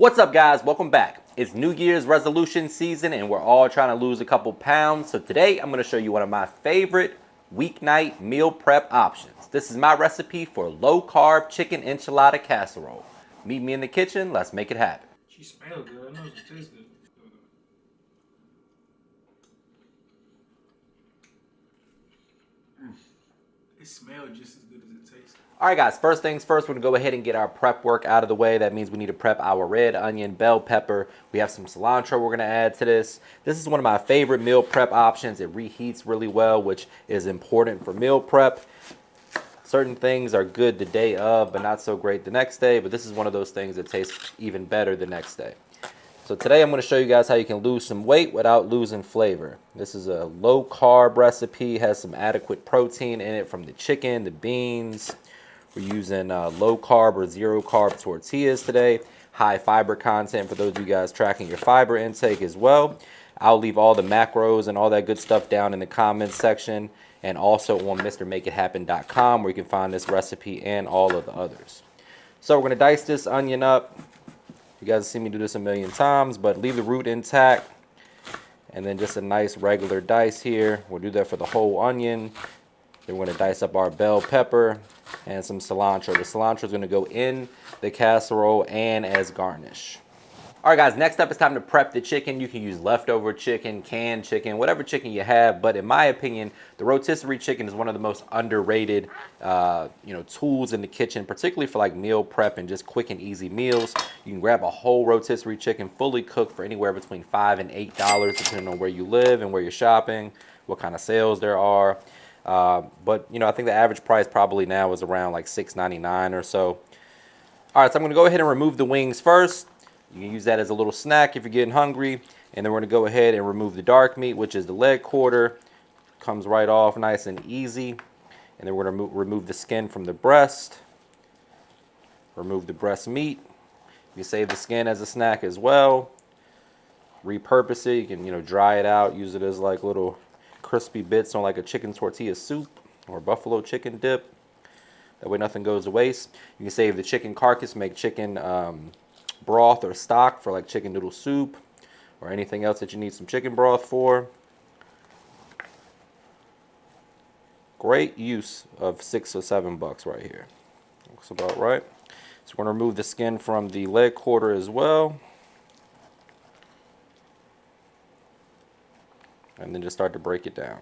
What's up, guys? Welcome back. It's New Year's resolution season and we're all trying to lose a couple pounds. So today I'm going to show you one of my favorite weeknight meal prep options. This is my recipe for low carb chicken enchilada casserole. Meet me in the kitchen. Let's make it happen. She smells good. I know she tastes good. It smells just as good as it tastes. All right, guys, first things first, we're gonna go ahead and get our prep work out of the way. That means we need to prep our red onion, bell pepper. We have some cilantro we're gonna add to this. This is one of my favorite meal prep options. It reheats really well, which is important for meal prep. Certain things are good the day of, but not so great the next day. But this is one of those things that tastes even better the next day. So today I'm going to show you guys how you can lose some weight without losing flavor. This is a low carb recipe, has some adequate protein in it from the chicken, the beans. We're using low carb or zero carb tortillas today. High fiber content for those of you guys tracking your fiber intake as well. I'll leave all the macros and all that good stuff down in the comments section and also on MrMakeItHappen.com where you can find this recipe and all of the others. So we're going to dice this onion up. You guys have seen me do this a million times, but leave the root intact. And then just a nice regular dice here. We'll do that for the whole onion. Then we're going to dice up our bell pepper and some cilantro. The cilantro is going to go in the casserole and as garnish. All right, guys, next up it's time to prep the chicken. You can use leftover chicken, canned chicken, whatever chicken you have. But in my opinion, the rotisserie chicken is one of the most underrated tools in the kitchen, particularly for like meal prep and just quick and easy meals. You can grab a whole rotisserie chicken fully cooked for anywhere between $5 and $8, depending on where you live and where you're shopping, what kind of sales there are. But I think the average price probably now is around like $6.99 or so. All right, so I'm going to go ahead and remove the wings first. You can use that as a little snack if you're getting hungry. And then we're going to go ahead and remove the dark meat, which is the leg quarter. Comes right off nice and easy. And then we're going to remove the skin from the breast. Remove the breast meat. You can save the skin as a snack as well. Repurpose it. You can, dry it out. Use it as like little crispy bits on like a chicken tortilla soup or buffalo chicken dip. That way nothing goes to waste. You can save the chicken carcass, make chicken broth or stock for like chicken noodle soup or anything else that you need some chicken broth for. Great use of $6 or $7 right here. Looks about right. So we're going to remove the skin from the leg quarter as well. And then just start to break it down.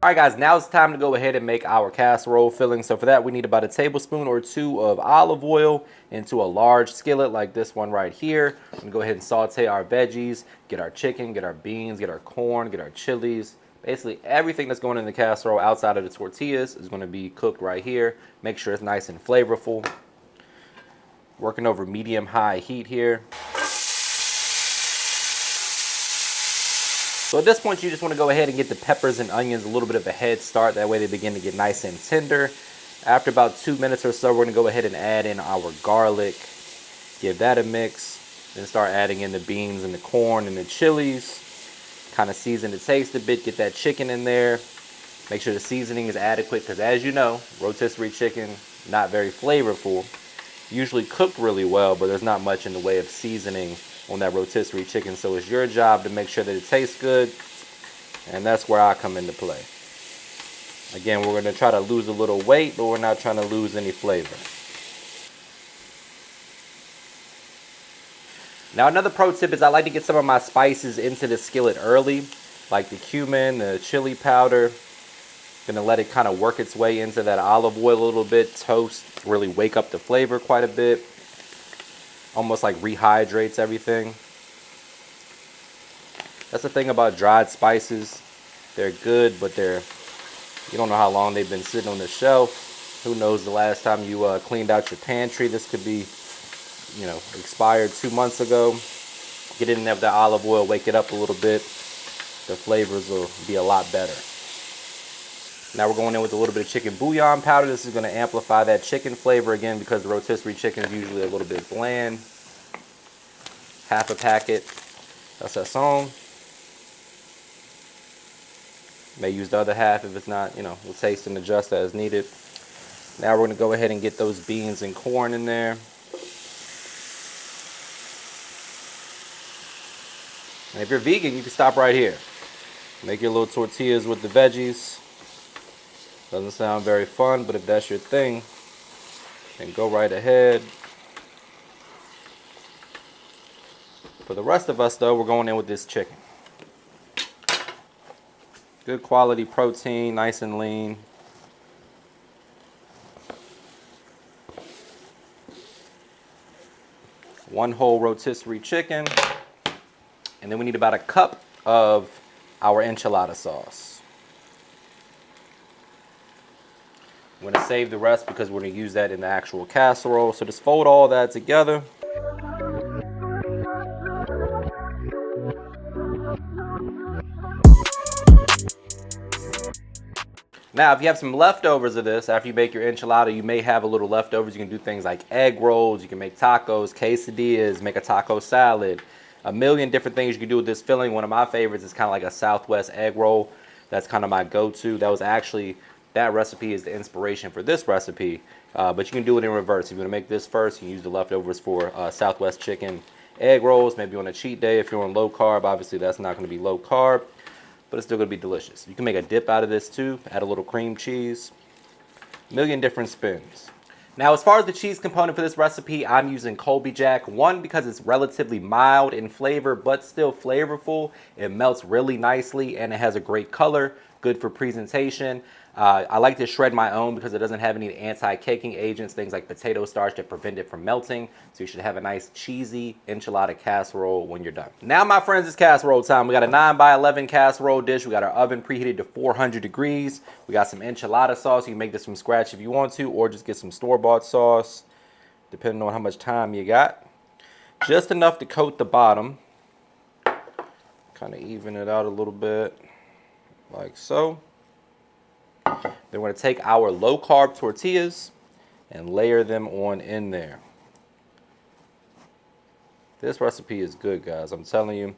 All right, guys, now it's time to go ahead and make our casserole filling. So for that, we need about a tablespoon or two of olive oil into a large skillet like this one right here. I'm gonna go ahead and saute our veggies, get our chicken, get our beans, get our corn, get our chilies. Basically, everything that's going in the casserole outside of the tortillas is gonna be cooked right here. Make sure it's nice and flavorful. Working over medium-high heat here. So at this point, you just want to go ahead and get the peppers and onions a little bit of a head start. That way they begin to get nice and tender. After about 2 minutes or so, we're going to go ahead and add in our garlic. Give that a mix. Then start adding in the beans and the corn and the chilies. Kind of season the taste a bit. Get that chicken in there. Make sure the seasoning is adequate because as you know, rotisserie chicken, not very flavorful. Usually cooked really well, but there's not much in the way of seasoning on that rotisserie chicken, so it's your job to make sure that it tastes good, and that's where I come into play. Again, we're going to try to lose a little weight, but we're not trying to lose any flavor. Now another pro tip is I like to get some of my spices into the skillet early, like the cumin, the chili powder. Going to let it kind of work its way into that olive oil a little bit, toast, really wake up the flavor quite a bit. Almost like rehydrates everything. That's the thing about dried spices. They're good, but you don't know how long they've been sitting on the shelf. Who knows the last time you cleaned out your pantry. This could be, expired 2 months ago. Get in there with the olive oil, wake it up a little bit. The flavors will be a lot better. Now we're going in with a little bit of chicken bouillon powder. This is going to amplify that chicken flavor again because the rotisserie chicken is usually a little bit bland. Half a packet of Sazon. May use the other half if it's not, you know, we'll taste and adjust as needed. Now we're gonna go ahead and get those beans and corn in there. And if you're vegan, you can stop right here. Make your little tortillas with the veggies. Doesn't sound very fun, but if that's your thing, then go right ahead. For the rest of us though, we're going in with this chicken. Good quality protein, nice and lean. One whole rotisserie chicken. And then we need about a cup of our enchilada sauce. I'm gonna save the rest because we're gonna use that in the actual casserole. So just fold all that together. Now, if you have some leftovers of this, after you make your enchilada, you may have a little leftovers. You can do things like egg rolls, you can make tacos, quesadillas, make a taco salad, a million different things you can do with this filling. One of my favorites is kind of like a Southwest egg roll. That's kind of my go-to. That was actually, that recipe is the inspiration for this recipe, but you can do it in reverse. If you want to make this first, you can use the leftovers for Southwest chicken egg rolls, maybe on a cheat day if you're on low carb. Obviously, that's not going to be low carb, but it's still going to be delicious. You can make a dip out of this too, add a little cream cheese, a million different spins. Now, as far as the cheese component for this recipe, I'm using Colby Jack. One, because it's relatively mild in flavor, but still flavorful. It melts really nicely and it has a great color, good for presentation. I like to shred my own because it doesn't have any anti-caking agents, things like potato starch that prevent it from melting. So you should have a nice cheesy enchilada casserole when you're done. Now, my friends, it's casserole time. We got a 9x11 casserole dish. We got our oven preheated to 400 degrees. We got some enchilada sauce. You can make this from scratch if you want to, or just get some store-bought sauce, depending on how much time you got. Just enough to coat the bottom. Kind of even it out a little bit, like so. Then we're going to take our low carb tortillas and layer them on in there. This recipe is good, guys. I'm telling you,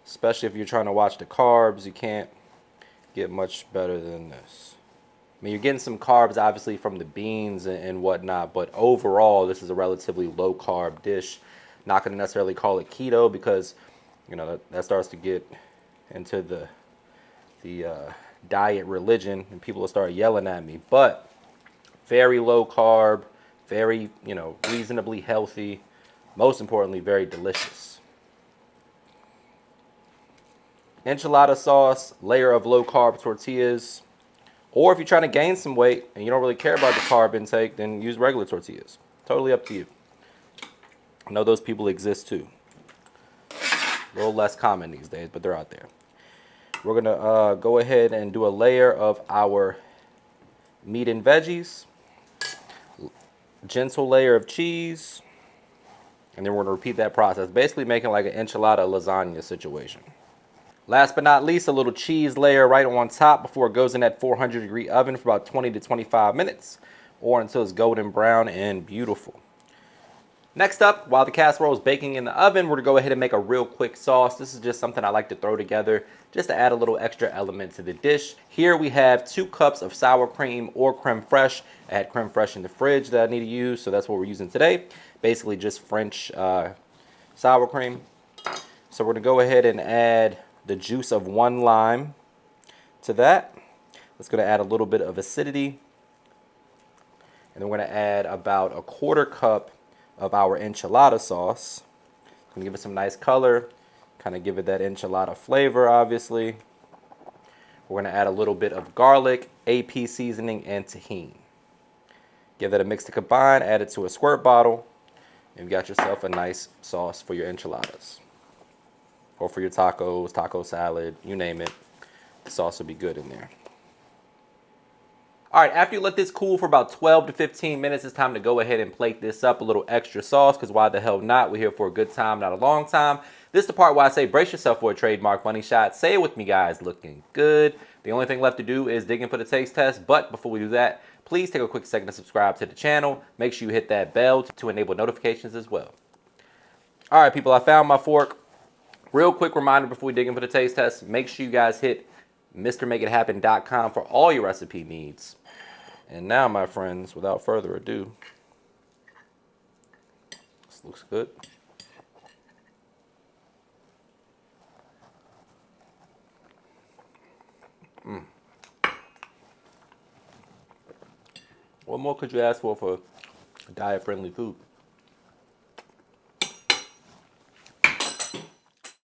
especially if you're trying to watch the carbs, you can't get much better than this. I mean, you're getting some carbs obviously from the beans and whatnot, but overall, this is a relatively low carb dish. Not going to necessarily call it keto because, you know, that starts to get into the diet religion and people will start yelling at me, but very low carb, very, you know, reasonably healthy, most importantly, very delicious. Enchilada sauce, layer of low carb tortillas, or if you're trying to gain some weight and you don't really care about the carb intake, then use regular tortillas. Totally up to you. I know those people exist too. A little less common these days, but they're out there. We're gonna go ahead and do a layer of our meat and veggies, gentle layer of cheese, and then we're gonna repeat that process, basically making like an enchilada lasagna situation. Last but not least, a little cheese layer right on top before it goes in that 400-degree oven for about 20 to 25 minutes, or until it's golden brown and beautiful. Next up, while the casserole is baking in the oven, we're gonna go ahead and make a real quick sauce. This is just something I like to throw together just to add a little extra element to the dish. Here we have 2 cups of sour cream or creme fraiche. I had creme fraiche in the fridge that I need to use, so that's what we're using today. Basically just French sour cream. So we're gonna go ahead and add the juice of 1 lime to that. It's gonna add a little bit of acidity. And then we're gonna add about a 1/4 cup of our enchilada sauce. It's gonna give it some nice color, kind of give it that enchilada flavor, obviously. We're gonna add a little bit of garlic, AP seasoning, and tahini. Give that a mix to combine, add it to a squirt bottle, and you've got yourself a nice sauce for your enchiladas. Or for your tacos, taco salad, you name it. The sauce will be good in there. All right, after you let this cool for about 12 to 15 minutes, it's time to go ahead and plate this up. A little extra sauce, because why the hell not? We're here for a good time, not a long time. This is the part where I say brace yourself for a trademark money shot. Say it with me, guys. Looking good. The only thing left to do is dig in for the taste test. But before we do that, please take a quick second to subscribe to the channel. Make sure you hit that bell to enable notifications as well. All right, people, I found my fork. Real quick reminder before we dig in for the taste test, make sure you guys hit MrMakeItHappen.com for all your recipe needs. And now, my friends, without further ado, this looks good. What more could you ask for diet-friendly food?